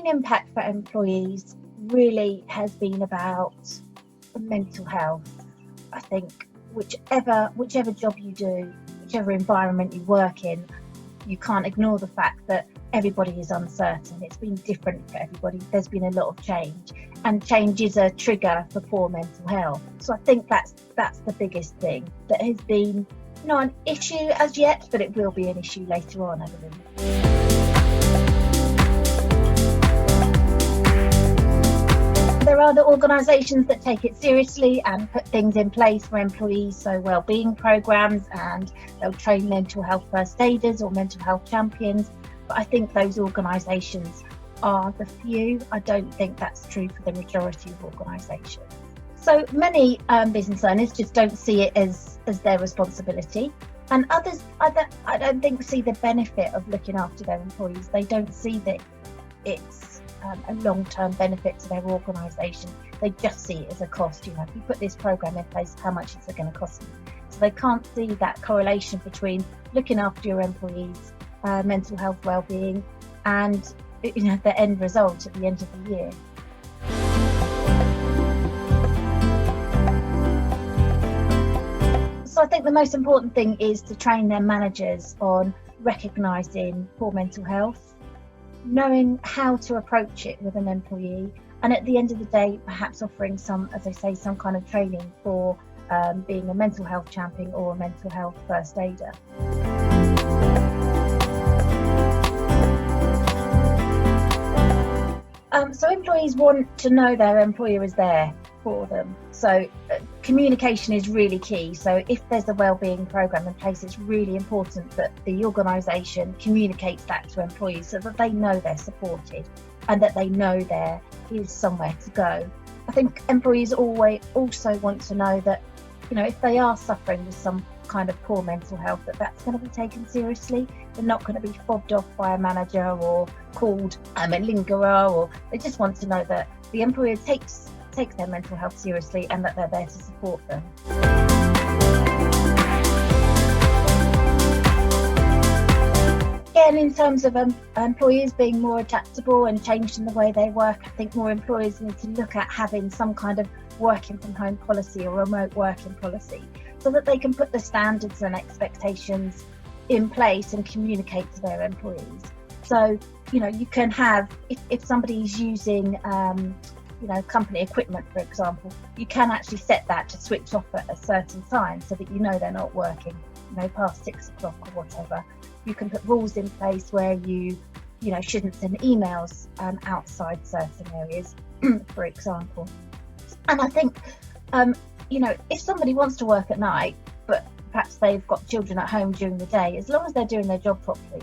main impact for employees really has been about mental health. I think whichever job you do, whichever environment you work in, you can't ignore the fact that everybody is uncertain. It's been different for everybody. There's been a lot of change, and change is a trigger for poor mental health. So I think that's the biggest thing that has been not an issue as yet, but it will be an issue later on, I believe. There are other organisations that take it seriously and put things in place for employees, so wellbeing programmes, and they'll train mental health first aiders or mental health champions. But I think those organisations are the few. I don't think that's true for the majority of organisations. So many business owners just don't see it as their responsibility, and others I don't think see the benefit of looking after their employees. They don't see that it's a long-term benefit to their organisation. They just see it as a cost. If you put this programme in place, how much is it going to cost you? So they can't see that correlation between looking after your employees' mental health well-being and the end result at the end of the year. So I think the most important thing is to train their managers on recognising poor mental health, knowing how to approach it with an employee, and at the end of the day, perhaps offering some kind of training for being a mental health champion or a mental health first aider. So employees want to know their employer is there for them. So communication is really key. So if there's a wellbeing programme in place, it's really important that the organisation communicates that to employees so that they know they're supported and that they know there is somewhere to go. I think employees also want to know that, if they are suffering with some kind of poor mental health, that's going to be taken seriously. They're not going to be fobbed off by a manager or called a lingerer, or they just want to know that the employer takes their mental health seriously and that they're there to support them. Again, in terms of employees being more adaptable and changing the way they work, I think more employers need to look at having some kind of working from home policy or remote working policy, so that they can put the standards and expectations in place and communicate to their employees. So, you can have, if somebody's using, company equipment, for example, you can actually set that to switch off at a certain time so that they're not working, past 6 o'clock or whatever. You can put rules in place where you shouldn't send emails outside certain areas, for example. And I think, if somebody wants to work at night, but perhaps they've got children at home during the day, as long as they're doing their job properly,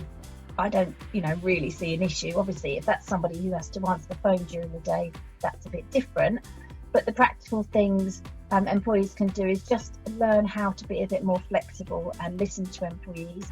I don't, really see an issue. Obviously, if that's somebody who has to answer the phone during the day, that's a bit different. But the practical things employees can do is just learn how to be a bit more flexible and listen to employees.